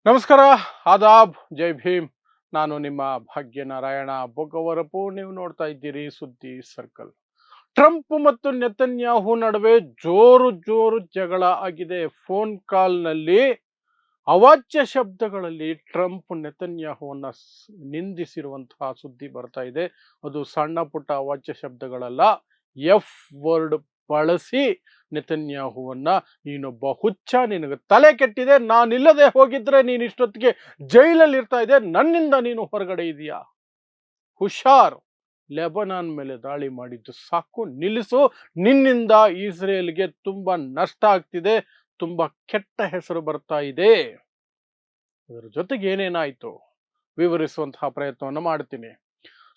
ನಮಸ್ಕಾರ, ಆದಾಬ್, ಜೈ ಭೀಮ್. ನಾನು ನಿಮ್ಮ ಭಾಗ್ಯನಾರಾಯಣ ಬೊಗವರಪು. ನೀವು ನೋಡ್ತಾ ಇದ್ದೀರಿ ಸುದ್ದಿ ಸರ್ಕಲ್. ಟ್ರಂಪ್ ಮತ್ತು ನೆತನ್ಯಾಹು ನಡುವೆ ಜೋರು ಜೋರು ಜಗಳ ಆಗಿದೆ. ಫೋನ್ ಕಾಲ್ನಲ್ಲಿ ಅವಾಚ್ಯ ಶಬ್ದಗಳಲ್ಲಿ ಟ್ರಂಪ್ ನೆತನ್ಯಾಹುವನ್ನ ನಿಂದಿಸಿರುವಂತಹ ಸುದ್ದಿ ಬರ್ತಾ ಇದೆ. ಅದು ಸಣ್ಣ ಪುಟ್ಟ ಅವಾಚ್ಯ ಶಬ್ದಗಳಲ್ಲ, ಎಫ್ ವರ್ಡ್ ಬಳಸಿ ನೆತನ್ಯಾಹುವನ್ನ ನೀನೊಬ್ಬ ಹುಚ್ಚ, ನಿನಗೆ ತಲೆ ಕೆಟ್ಟಿದೆ, ನಾನಿಲ್ಲದೆ ಹೋಗಿದ್ರೆ ನೀನು ಇಷ್ಟೊತ್ತಿಗೆ ಜೈಲಲ್ಲಿ ಇರ್ತಾ ಇದೆ, ನನ್ನಿಂದ ನೀನು ಹೊರಗಡೆ ಇದೆಯಾ, ಹುಷಾರ್, ಲೆಬನಾನ್ ಮೇಲೆ ದಾಳಿ ಮಾಡಿದ್ದು ಸಾಕು, ನಿಲ್ಲಿಸು, ನಿನ್ನಿಂದ ಇಸ್ರೇಲ್ಗೆ ತುಂಬಾ ನಷ್ಟ ಆಗ್ತಿದೆ, ತುಂಬಾ ಕೆಟ್ಟ ಹೆಸರು ಬರ್ತಾ ಇದೆ. ಅದರ ಜೊತೆಗೆ ಏನೇನಾಯ್ತು ವಿವರಿಸುವಂತಹ ಪ್ರಯತ್ನವನ್ನು ಮಾಡ್ತೀನಿ.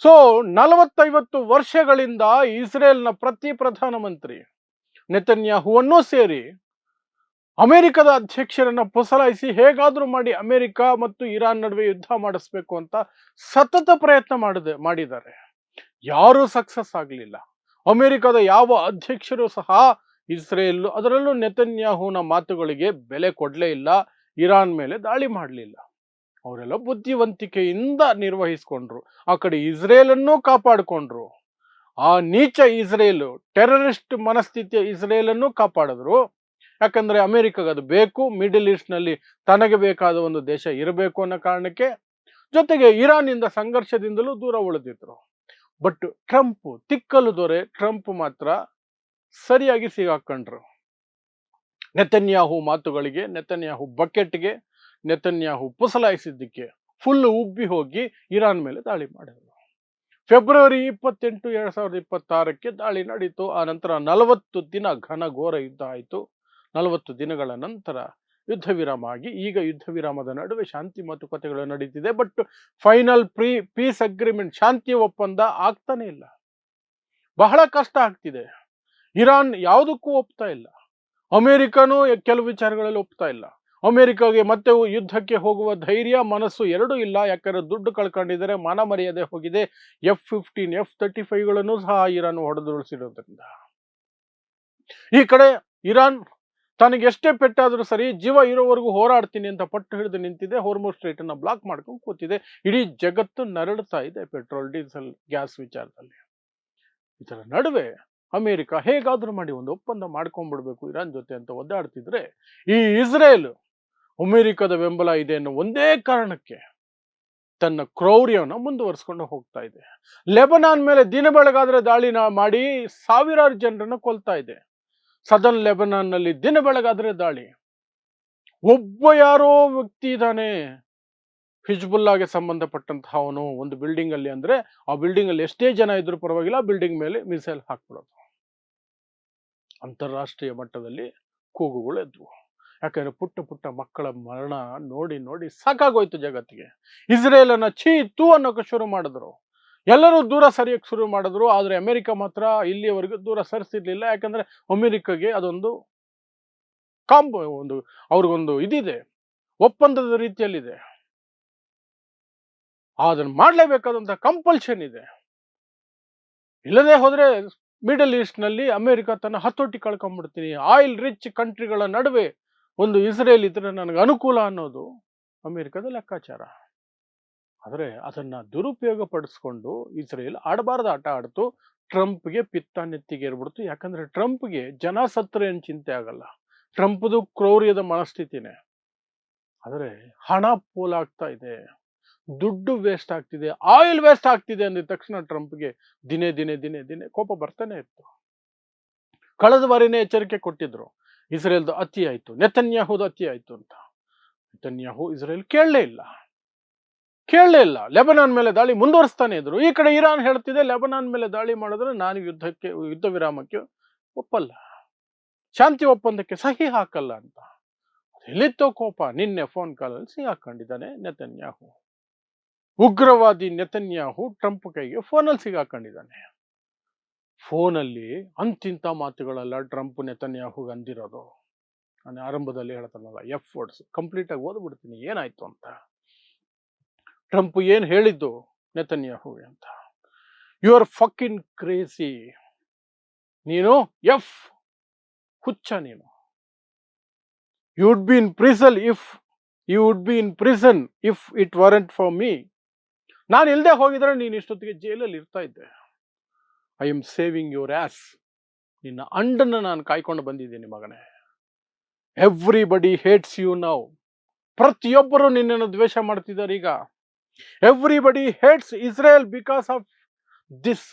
ಸೊ 40-50 ವರ್ಷಗಳಿಂದ ಇಸ್ರೇಲ್ನ ಪ್ರತಿ ಪ್ರಧಾನಮಂತ್ರಿ ನೆತನ್ಯಾಹುವನ್ನೂ ಸೇರಿ ಅಮೆರಿಕದ ಅಧ್ಯಕ್ಷರನ್ನ ಪುಸಲಾಯಿಸಿ ಹೇಗಾದ್ರೂ ಮಾಡಿ ಅಮೆರಿಕ ಮತ್ತು ಇರಾನ್ ನಡುವೆ ಯುದ್ಧ ಮಾಡಿಸ್ಬೇಕು ಅಂತ ಸತತ ಪ್ರಯತ್ನ ಮಾಡಿದ್ದಾರೆ. ಯಾರೂ ಸಕ್ಸಸ್ ಆಗಲಿಲ್ಲ. ಅಮೆರಿಕದ ಯಾವ ಅಧ್ಯಕ್ಷರು ಸಹ ಇಸ್ರೇಲ್, ಅದರಲ್ಲೂ ನೆತನ್ಯಾಹುನ ಮಾತುಗಳಿಗೆ ಬೆಲೆ ಕೊಡಲೇ ಇಲ್ಲ, ಇರಾನ್ ಮೇಲೆ ದಾಳಿ ಮಾಡಲಿಲ್ಲ. ಅವರೆಲ್ಲ ಬುದ್ಧಿವಂತಿಕೆಯಿಂದ ನಿರ್ವಹಿಸ್ಕೊಂಡ್ರು. ಆ ಕಡೆ ಇಸ್ರೇಲನ್ನೂ ಕಾಪಾಡಿಕೊಂಡ್ರು. ಆ ನೀಚ ಇಸ್ರೇಲು, ಟೆರರಿಸ್ಟ್ ಮನಸ್ಥಿತಿಯ ಇಸ್ರೇಲನ್ನು ಕಾಪಾಡಿದ್ರು. ಯಾಕಂದ್ರೆ ಅಮೆರಿಕಾಗ ಅದು ಬೇಕು, ಮಿಡಲ್ ಈಸ್ಟ್ ನಲ್ಲಿ ತನಗೆ ಬೇಕಾದ ಒಂದು ದೇಶ ಇರಬೇಕು ಅನ್ನೋ ಕಾರಣಕ್ಕೆ. ಜೊತೆಗೆ ಇರಾನಿಂದ ಸಂಘರ್ಷದಿಂದಲೂ ದೂರ ಉಳಿದಿದ್ರು. ಬಟ್ ಟ್ರಂಪ್, ತಿಕ್ಕಲು ದೊರೆ ಟ್ರಂಪ್ ಮಾತ್ರ ಸರಿಯಾಗಿ ಸಿಗಾಕೊಂಡ್ರು. ನೆತನ್ಯಾಹು ಮಾತುಗಳಿಗೆ, ನೆತನ್ಯಾಹು ಬಕೆಟ್ಗೆ, ನೆತನ್ಯಾಹು ಪುಸಲಾಯಿಸಿದ್ದಕ್ಕೆ ಫುಲ್ ಉಬ್ಬಿ ಹೋಗಿ ಇರಾನ್ ಮೇಲೆ ದಾಳಿ ಮಾಡಿದ್ರು. ಫೆಬ್ರವರಿ 28, 2026 ದಾಳಿ ನಡೀತು. ಆ ನಂತರ 40 ದಿನ ಘನಘೋರ ಯುದ್ಧ ಆಯಿತು. 40 ದಿನಗಳ ನಂತರ ಯುದ್ಧ ವಿರಾಮ ಆಗಿ ಈಗ ಯುದ್ಧ ವಿರಾಮದ ನಡುವೆ ಶಾಂತಿ ಮಾತುಕತೆಗಳು ನಡೀತಿದೆ. ಬಟ್ ಫೈನಲ್ ಪೀಸ್ ಅಗ್ರಿಮೆಂಟ್, ಶಾಂತಿ ಒಪ್ಪಂದ ಆಗ್ತಾನೆ ಇಲ್ಲ. ಬಹಳ ಕಷ್ಟ ಆಗ್ತಿದೆ. ಇರಾನ್ ಯಾವುದಕ್ಕೂ ಒಪ್ತಾ ಇಲ್ಲ. ಅಮೆರಿಕನೂ ಕೆಲವು ವಿಚಾರಗಳಲ್ಲಿ ಒಪ್ತಾ ಇಲ್ಲ. ಅಮೆರಿಕಾಗೆ ಮತ್ತೆ ಯುದ್ಧಕ್ಕೆ ಹೋಗುವ ಧೈರ್ಯ, ಮನಸ್ಸು ಎರಡೂ ಇಲ್ಲ. ಯಾಕಂದ್ರೆ ದುಡ್ಡು ಕಳ್ಕೊಂಡಿದ್ದಾರೆ, ಮಾನ ಮರ್ಯಾದೆ ಹೋಗಿದೆ. F-15, F-35ಗಳನ್ನು ಸಹ ಇರಾನ್ ಹೊಡೆದುರುಳಿಸಿರೋದ್ರಿಂದ ಈ ಕಡೆ ಇರಾನ್ ತನಗೆ ಎಷ್ಟೇ ಪೆಟ್ಟಾದರೂ ಸರಿ, ಜೀವ ಇರೋವರೆಗೂ ಹೋರಾಡ್ತೀನಿ ಅಂತ ಪಟ್ಟು ಹಿಡಿದು ನಿಂತಿದೆ. ಹೋರ್ಮುಜ್ ಸ್ಟ್ರೈಟ್ ಅನ್ನ ಬ್ಲಾಕ್ ಮಾಡ್ಕೊಂಡು ಕೂತಿದೆ. ಇಡೀ ಜಗತ್ತು ನರಳುತ್ತಾ ಇದೆ ಪೆಟ್ರೋಲ್, ಡೀಸೆಲ್, ಗ್ಯಾಸ್ ವಿಚಾರದಲ್ಲಿ. ಇದರ ನಡುವೆ ಅಮೆರಿಕ ಹೇಗಾದ್ರೂ ಮಾಡಿ ಒಂದು ಒಪ್ಪಂದ ಮಾಡ್ಕೊಂಡ್ಬಿಡ್ಬೇಕು ಇರಾನ್ ಜೊತೆ ಅಂತ ಒದ್ದಾಡ್ತಿದ್ರೆ, ಈ ಇಸ್ರೇಲ್ ಅಮೆರಿಕದ ಬೆಂಬಲ ಇದೆ ಅನ್ನೋ ಒಂದೇ ಕಾರಣಕ್ಕೆ ತನ್ನ ಕ್ರೌರ್ಯವನ್ನು ಮುಂದುವರಿಸ್ಕೊಂಡು ಹೋಗ್ತಾ ಇದೆ. ಲೆಬನಾನ್ ಮೇಲೆ ದಿನ ಬೆಳಗಾದ್ರೆ ದಾಳಿ ಮಾಡಿ ಸಾವಿರಾರು ಜನರನ್ನ ಕೊಲ್ತಾ ಇದೆ. ಸದರ್ನ್ ಲೆಬನಾನ್ ನಲ್ಲಿ ದಿನ ಬೆಳಗಾದ್ರೆ ದಾಳಿ. ಒಬ್ಬ ಯಾರೋ ವ್ಯಕ್ತಿ ಇದ್ದಾನೆ ಹಿಜ್ಬುಲ್ಲಾಗೆ ಸಂಬಂಧಪಟ್ಟಂತಹ ಅವನು ಒಂದು ಬಿಲ್ಡಿಂಗ್ ಅಲ್ಲಿ, ಅಂದ್ರೆ ಆ ಬಿಲ್ಡಿಂಗ್ ಅಲ್ಲಿ ಎಷ್ಟೇ ಜನ ಇದ್ರೂ ಪರವಾಗಿಲ್ಲ, ಬಿಲ್ಡಿಂಗ್ ಮೇಲೆ ಮಿಸೈಲ್ ಹಾಕ್ಬಿಡೋದು. ಅಂತಾರಾಷ್ಟ್ರೀಯ ಮಟ್ಟದಲ್ಲಿ ಕೂಗುಗಳು ಎದ್ವು. ಯಾಕಂದ್ರೆ ಪುಟ್ಟ ಪುಟ್ಟ ಮಕ್ಕಳ ಮರಣ ನೋಡಿ ನೋಡಿ ಸಾಕಾಗೋಯ್ತು ಜಗತ್ತಿಗೆ. ಇಸ್ರೇಲನ್ನ ಛೀ ತೂ ಅನ್ನೋಕೆ ಶುರು ಮಾಡಿದ್ರು. ಎಲ್ಲರೂ ದೂರ ಸರಿಯಕ್ಕೆ ಶುರು ಮಾಡಿದ್ರು. ಆದ್ರೆ ಅಮೆರಿಕ ಮಾತ್ರ ಇಲ್ಲಿಯವರೆಗೂ ದೂರ ಸರಿಸಿರ್ಲಿಲ್ಲ. ಯಾಕಂದ್ರೆ ಅಮೆರಿಕಗೆ ಅದೊಂದು ಒಂದು ಅವ್ರಿಗೊಂದು ಇದಿದೆ, ಒಪ್ಪಂದದ ರೀತಿಯಲ್ಲಿದೆ. ಅದನ್ನ ಮಾಡ್ಲೇಬೇಕಾದಂತ ಕಂಪಲ್ಷನ್ ಇದೆ. ಇಲ್ಲದೆ ಹೋದ್ರೆ ಮಿಡಲ್ ಈಸ್ಟ್ ನಲ್ಲಿ ಅಮೆರಿಕ ತನ್ನ ಹತೋಟಿ ಕಳ್ಕೊಂಡ್ಬಿಡ್ತೀನಿ. ಆಯಿಲ್ ರಿಚ್ ಕಂಟ್ರಿಗಳ ನಡುವೆ ಒಂದು ಇಸ್ರೇಲ್ ಇದ್ರೆ ನನಗೆ ಅನುಕೂಲ ಅನ್ನೋದು ಅಮೆರಿಕದ ಲೆಕ್ಕಾಚಾರ. ಆದರೆ ಅದನ್ನ ದುರುಪಯೋಗ ಪಡಿಸ್ಕೊಂಡು ಇಸ್ರೇಲ್ ಆಡಬಾರ್ದು ಆಟ ಆಡ್ತು. ಟ್ರಂಪ್ಗೆ ಪಿತ್ತ ನೆತ್ತಿಗೇರ್ಬಿಡ್ತು. ಯಾಕಂದ್ರೆ ಟ್ರಂಪ್ಗೆ ಜನ ಸತ್ರೆ ಏನು ಚಿಂತೆ ಆಗಲ್ಲ. ಟ್ರಂಪ್ದು ಕ್ರೌರ್ಯದ ಮನಸ್ಥಿತಿನೇ. ಆದರೆ ಹಣ ಪೋಲಾಗ್ತಾ ಇದೆ, ದುಡ್ಡು ವೇಸ್ಟ್ ಆಗ್ತಿದೆ, ಆಯಿಲ್ ವೇಸ್ಟ್ ಆಗ್ತಿದೆ ಅಂದಿದ ತಕ್ಷಣ ಟ್ರಂಪ್ಗೆ ದಿನೇ ದಿನೇ ದಿನೇ ದಿನೇ ಕೋಪ ಬರ್ತಾನೆ ಇತ್ತು. ಕಳೆದ ಬಾರಿನೇ ಎಚ್ಚರಿಕೆ ಕೊಟ್ಟಿದ್ರು, ಇಸ್ರೇಲ್ದು ಅತಿ ಆಯ್ತು, ನೆತನ್ಯಾಹುದು ಅತಿ ಆಯ್ತು ಅಂತ. ನೆತನ್ಯಾಹು ಇಸ್ರೇಲ್ ಕೇಳಲೇ ಇಲ್ಲ. ಲೆಬನಾನ್ ಮೇಲೆ ದಾಳಿ ಮುಂದುವರಿಸ್ತಾನೆ ಇದ್ರು. ಈ ಕಡೆ ಇರಾನ್ ಹೇಳ್ತಿದೆ, ಲೆಬನಾನ್ ಮೇಲೆ ದಾಳಿ ಮಾಡಿದ್ರೆ ನಾನು ಯುದ್ಧ ವಿರಾಮಕ್ಕೆ ಒಪ್ಪಲ್ಲ, ಶಾಂತಿ ಒಪ್ಪಂದಕ್ಕೆ ಸಹಿ ಹಾಕಲ್ಲ ಅಂತ. ಎಲ್ಲಿತ್ತೋ ಕೋಪ. ನಿನ್ನೆ ಫೋನ್ ಕಾಲಲ್ಲಿ ಸಿಗಾಕೊಂಡಿದ್ದಾನೆ ನೆತನ್ಯಾಹು. ಉಗ್ರವಾದಿ ನೆತನ್ಯಾಹು ಟ್ರಂಪ್ ಕೈಗೆ ಫೋನಲ್ಲಿ ಸಿಗಾಕೊಂಡಿದ್ದಾನೆ. ಫೋನಲ್ಲಿ ಅಂತಿಂತ ಮಾತುಗಳೆಲ್ಲ ಟ್ರಂಪ್ ನೆತನ್ಯಾಹುಗೆ ಅಂದಿರೋದು. ನಾನು ಆರಂಭದಲ್ಲಿ ಹೇಳ್ತಾನಲ್ಲ, ಎಫ್ ವರ್ಡ್ಸ್ ಕಂಪ್ಲೀಟ್ ಆಗಿ ಓದ್ಬಿಡ್ತೀನಿ ಏನಾಯ್ತು ಅಂತ. ಟ್ರಂಪ್ ಏನ್ ಹೇಳಿದ್ದು ನೆತನ್ಯಾಹುಗೆ ಅಂತ, ಯು ಆರ್ ಫಕಿನ್ ಕ್ರೇಜಿ, ನೀನು ಎಫ್ ಹುಚ್ಚ, ನೀನು you'd be in prison if you would be in prison if it weren't for me. ನಾನು ಇಲ್ಲದೆ ಹೋಗಿದ್ರೆ ನೀನು ಇಷ್ಟೊತ್ತಿಗೆ ಜೈಲಲ್ಲಿ ಇರ್ತಾ ಇದ್ದೆ. I am saving your ass. ನಿನ್ನ ಅಂಡನ್ನು ನಾನು ಕಾಯ್ಕೊಂಡು ಬಂದಿದ್ದೀನಿ ಮಗನೇ. Everybody hates you now. ಪ್ರತಿಯೊಬ್ಬರು ನಿನ್ನನ್ನು ದ್ವೇಷ ಮಾಡ್ತಿದ್ದಾರೆ ಈಗ. Everybody hates Israel because of this.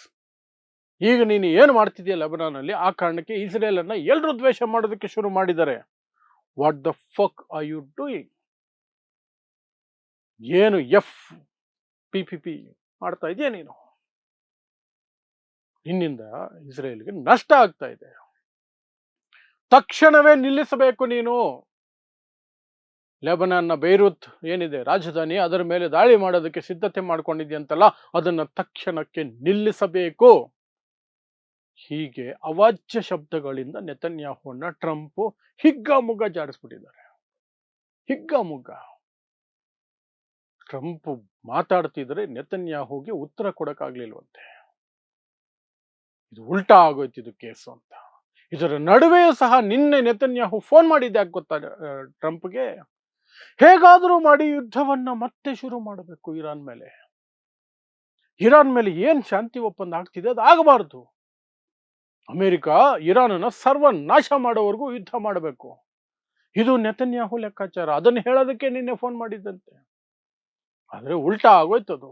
ಈಗ ನೀನು ಏನು ಮಾಡ್ತಿದೆಯಾ ಲೆಬನಾನಲ್ಲಿ, ಆ ಕಾರಣಕ್ಕೆ ಇಸ್ರೇಲ್ ಅನ್ನ ಎಲ್ಲರೂ ದ್ವೇಷ ಮಾಡೋದಕ್ಕೆ ಶುರು ಮಾಡಿದ್ದಾರೆ. What the fuck are you doing? ಏನು FPPP ಮಾಡ್ತಾ ಇದೆಯಾ ನೀನು? ನಿನ್ನಿಂದ ಇಸ್ರೇಲ್ಗೆ ನಷ್ಟ ಆಗ್ತಾ ಇದೆ. ತಕ್ಷಣವೇ ನಿಲ್ಲಿಸಬೇಕು ನೀನು. ಲೆಬನಾನ್ನ ಬೈರೂತ್ ಏನಿದೆ ರಾಜಧಾನಿ, ಅದರ ಮೇಲೆ ದಾಳಿ ಮಾಡೋದಕ್ಕೆ ಸಿದ್ಧತೆ ಮಾಡ್ಕೊಂಡಿದ್ಯಂತಲ್ಲ, ಅದನ್ನ ತಕ್ಷಣಕ್ಕೆ ನಿಲ್ಲಿಸಬೇಕು. ಹೀಗೆ ಅವಾಚ್ಯ ಶಬ್ದಗಳಿಂದ ನೆತನ್ಯಾಹುವನ್ನ ಟ್ರಂಪ್ ಹಿಗ್ಗಾಮುಗ್ಗ ಜಾಡಿಸ್ಬಿಟ್ಟಿದ್ದಾರೆ. ಹಿಗ್ಗಾಮುಗ್ಗ. ಟ್ರಂಪ್ ಮಾತಾಡ್ತಿದ್ರೆ ನೆತನ್ಯಾಹುಗೆ ಉತ್ತರ ಕೊಡಕ್ಕಾಗ್ಲಿಲ್ವಂತೆ. ಇದು ಉಲ್ಟಾ ಆಗೋಯ್ತು ಇದು ಕೇಸು ಅಂತ. ಇದರ ನಡುವೆಯೂ ಸಹ ನಿನ್ನೆ ನೆತನ್ಯಾಹು ಫೋನ್ ಮಾಡಿದ್ದೆ ಗೊತ್ತಾ ಟ್ರಂಪ್ಗೆ, ಹೇಗಾದರೂ ಮಾಡಿ ಯುದ್ಧವನ್ನ ಮತ್ತೆ ಶುರು ಮಾಡಬೇಕು ಇರಾನ್ ಮೇಲೆ. ಇರಾನ್ ಮೇಲೆ ಏನ್ ಶಾಂತಿ ಒಪ್ಪಂದ ಆಗ್ತಿದೆ ಅದು ಆಗಬಾರದು. ಅಮೆರಿಕ ಇರಾನನ್ನ ಸರ್ವನಾಶ ಮಾಡೋವರೆಗೂ ಯುದ್ಧ ಮಾಡಬೇಕು. ಇದು ನೆತನ್ಯಾಹು ಲೆಕ್ಕಾಚಾರ. ಅದನ್ನು ಹೇಳೋದಕ್ಕೆ ನಿನ್ನೆ ಫೋನ್ ಮಾಡಿದ್ದಂತೆ. ಆದ್ರೆ ಉಲ್ಟಾ ಆಗೋಯ್ತು ಅದು.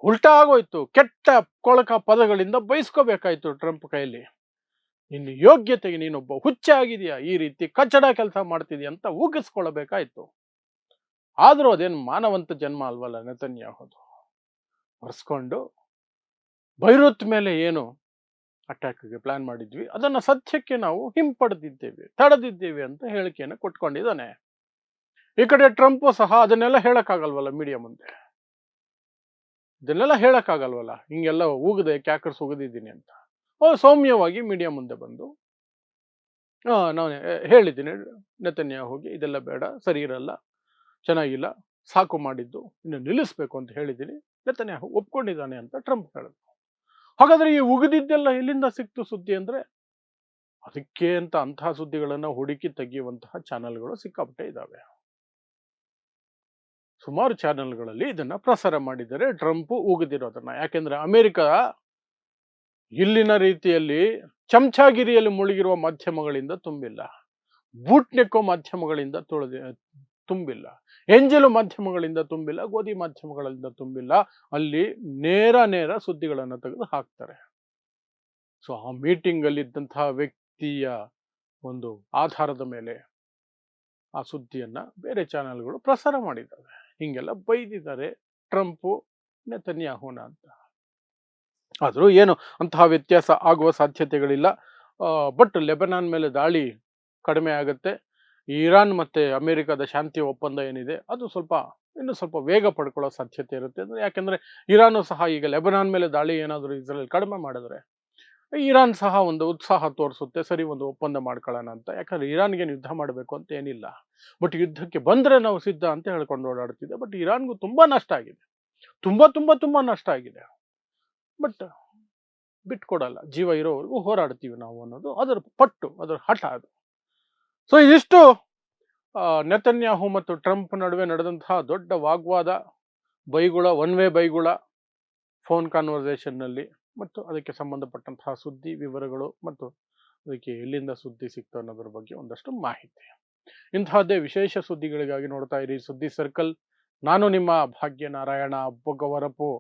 ಉಲ್ಟಾ ಆಗೋಯ್ತು. ಕೆಟ್ಟ ಕೊಳಕ ಪದಗಳಿಂದ ಬಯಸ್ಕೋಬೇಕಾಯ್ತು ಟ್ರಂಪ್ ಕೈಯಲ್ಲಿ. ನಿನ್ನ ಯೋಗ್ಯತೆಗೆ ನೀನೊಬ್ಬ ಹುಚ್ಚ ಆಗಿದೆಯಾ, ಈ ರೀತಿ ಕಚ್ಚಡ ಕೆಲಸ ಮಾಡ್ತಿದ್ಯಾ ಅಂತ ಊಗಿಸ್ಕೊಳ್ಬೇಕಾಯ್ತು. ಆದ್ರೂ ಅದೇನು ಮಾನವಂತ ಜನ್ಮ ಅಲ್ವಲ್ಲ ನೆತನ್ಯಾಹುದು. ಒರೆಸ್ಕೊಂಡು ಬೈರೂತ್ ಮೇಲೆ ಏನು ಅಟ್ಯಾಕ್ಗೆ ಪ್ಲಾನ್ ಮಾಡಿದ್ವಿ ಅದನ್ನ ಸದ್ಯಕ್ಕೆ ನಾವು ಹಿಂಪಡೆದಿದ್ದೇವೆ, ತಡೆದಿದ್ದೇವೆ ಅಂತ ಹೇಳಿಕೆಯನ್ನು ಕೊಟ್ಕೊಂಡಿದ್ದಾನೆ. ಈ ಕಡೆ ಟ್ರಂಪ್ ಸಹ ಅದನ್ನೆಲ್ಲ ಹೇಳಕ್ಕಾಗಲ್ವಲ್ಲ ಮೀಡಿಯಾ ಮುಂದೆ. ಇದನ್ನೆಲ್ಲ ಹೇಳಕ್ಕಾಗಲ್ವಲ್ಲ, ಹಿಂಗೆಲ್ಲ ಊಗದೆ ಕ್ಯಾಕರ್ಸ್ ಉಗಿದಿದ್ದೀನಿ ಅಂತ. ಸೌಮ್ಯವಾಗಿ ಮೀಡಿಯಾ ಮುಂದೆ ಬಂದು ನಾನು ಹೇಳಿದ್ದೀನಿ ನೆತನ್ಯಾಹುಗೆ ಇದೆಲ್ಲ ಬೇಡ, ಸರಿ ಇರಲ್ಲ, ಚೆನ್ನಾಗಿಲ್ಲ, ಸಾಕು ಮಾಡಿದ್ದು, ಇನ್ನು ನಿಲ್ಲಿಸ್ಬೇಕು ಅಂತ ಹೇಳಿದ್ದೀನಿ. ನೆತನ್ಯಾಹು ಒಪ್ಕೊಂಡಿದ್ದಾನೆ ಅಂತ ಟ್ರಂಪ್ ಹೇಳಿದ್ರು. ಹಾಗಾದ್ರೆ ಈ ಉಗಿದಿದ್ದೆಲ್ಲ ಎಲ್ಲಿಂದ ಸಿಕ್ತು ಸುದ್ದಿ ಅಂದ್ರೆ, ಅದಕ್ಕೆ ಅಂತ ಅಂತಹ ಸುದ್ದಿಗಳನ್ನ ಹುಡುಕಿ ತೆಗೆಯುವಂತಹ ಚಾನೆಲ್ಗಳು ಸಿಕ್ಕಾಪಟ್ಟೆ ಇದ್ದಾವೆ. ಸುಮಾರು ಚಾನೆಲ್ಗಳಲ್ಲಿ ಇದನ್ನ ಪ್ರಸಾರ ಮಾಡಿದ್ದಾರೆ ಟ್ರಂಪ್ ಉಗಿದಿರೋದನ್ನ. ಯಾಕೆಂದ್ರೆ ಅಮೆರಿಕ ಇಲ್ಲಿನ ರೀತಿಯಲ್ಲಿ ಚಮಚಾಗಿರಿಯಲ್ಲಿ ಮುಳುಗಿರುವ ಮಾಧ್ಯಮಗಳಿಂದ ತುಂಬಿಲ್ಲ, ಬೂಟ್ನೆಕ್ಕೋ ಮಾಧ್ಯಮಗಳಿಂದ ತುಂಬಿಲ್ಲ, ಎಂಜಲು ಮಾಧ್ಯಮಗಳಿಂದ ತುಂಬಿಲ್ಲ, ಗೋಧಿ ಮಾಧ್ಯಮಗಳಿಂದ ತುಂಬಿಲ್ಲ. ಅಲ್ಲಿ ನೇರ ಸುದ್ದಿಗಳನ್ನು ತೆಗೆದು ಹಾಕ್ತಾರೆ. ಸೊ ಆ ಮೀಟಿಂಗ್ ಅಲ್ಲಿ ಇದ್ದಂತಹ ವ್ಯಕ್ತಿಯ ಒಂದು ಆಧಾರದ ಮೇಲೆ ಆ ಸುದ್ದಿಯನ್ನ ಬೇರೆ ಚಾನೆಲ್ಗಳು ಪ್ರಸಾರ ಮಾಡಿದ್ದಾವೆ. ಹಿಂಗೆಲ್ಲ ಬೈದಿದ್ದಾರೆ ಟ್ರಂಪ್ ನೆತನ್ಯಾಹುನ ಅಂತ. ಆದರೂ ಏನು ಅಂತಹ ವ್ಯತ್ಯಾಸ ಆಗುವ ಸಾಧ್ಯತೆಗಳಿಲ್ಲ. ಬಟ್ ಲೆಬನಾನ್ ಮೇಲೆ ದಾಳಿ ಕಡಿಮೆ ಆಗುತ್ತೆ. ಇರಾನ್ ಮತ್ತೆ ಅಮೆರಿಕದ ಶಾಂತಿ ಒಪ್ಪಂದ ಏನಿದೆ ಅದು ಇನ್ನು ಸ್ವಲ್ಪ ವೇಗ ಪಡ್ಕೊಳ್ಳೋ ಸಾಧ್ಯತೆ ಇರುತ್ತೆ. ಯಾಕೆಂದ್ರೆ ಇರಾನು ಸಹ ಈಗ ಲೆಬನಾನ್ ಮೇಲೆ ದಾಳಿ ಏನಾದರೂ ಇಸ್ರೇಲ್ ಕಡಿಮೆ ಮಾಡಿದ್ರೆ ಇರಾನ್ ಸಹ ಒಂದು ಉತ್ಸಾಹ ತೋರಿಸುತ್ತೆ, ಸರಿ ಒಂದು ಒಪ್ಪಂದ ಮಾಡ್ಕೊಳ್ಳೋಣ ಅಂತ. ಯಾಕಂದ್ರೆ ಇರಾನ್ಗೆ ಯುದ್ಧ ಮಾಡಬೇಕು ಅಂತ ಏನಿಲ್ಲ, ಬಟ್ ಯುದ್ಧಕ್ಕೆ ಬಂದ್ರೆ ನಾವು ಸಿದ್ಧ ಅಂತ ಹೇಳ್ಕೊಂಡು ಓಡಾಡ್ತಿದ್ದೆ. ಬಟ್ ಇರಾನ್ಗೂ ತುಂಬಾ ನಷ್ಟ ಆಗಿದೆ, ತುಂಬಾ ನಷ್ಟ ಆಗಿದೆ. ಬಟ್ ಬಿಟ್ಕೊಡಲ್ಲ, ಜೀವ ಇರೋವರೆಗೂ ಹೋರಾಡ್ತೀವಿ ನಾವು ಅನ್ನೋದು ಅದರ ಪಟ್ಟು, ಅದರ ಹಠ ಅದು. ಸೊ ಇದಿಷ್ಟು ನೆತನ್ಯಾಹು ಮತ್ತು ಟ್ರಂಪ್ ನಡುವೆ ನಡೆದಂತಹ ದೊಡ್ಡ ವಾಗ್ವಾದ, ಬೈಗುಳ, ಒನ್ ವೇ ಬೈಗುಳ ಫೋನ್ ಕಾನ್ವರ್ಸೇಷನ್ ನಲ್ಲಿ, ಮತ್ತು ಅದಕ್ಕೆ ಸಂಬಂಧಪಟ್ಟಂತಹ ಸುದ್ದಿ ವಿವರಗಳು ಮತ್ತು ಅದಕ್ಕೆ ಎಲ್ಲಿಂದ ಸುದ್ದಿ ಸಿಕ್ತು ಅನ್ನೋದ್ರ ಬಗ್ಗೆ ಒಂದಷ್ಟು ಮಾಹಿತಿ. ಇಂತಹದ್ದೇ ವಿಶೇಷ ಸುದ್ದಿಗಳಿಗಾಗಿ ನೋಡ್ತಾ ಇರಿ ಸುದ್ದಿ ಸರ್ಕಲ್. ನಾನು ನಿಮ್ಮ ಭಾಗ್ಯನಾರಾಯಣ ಬೊಗವರಪು.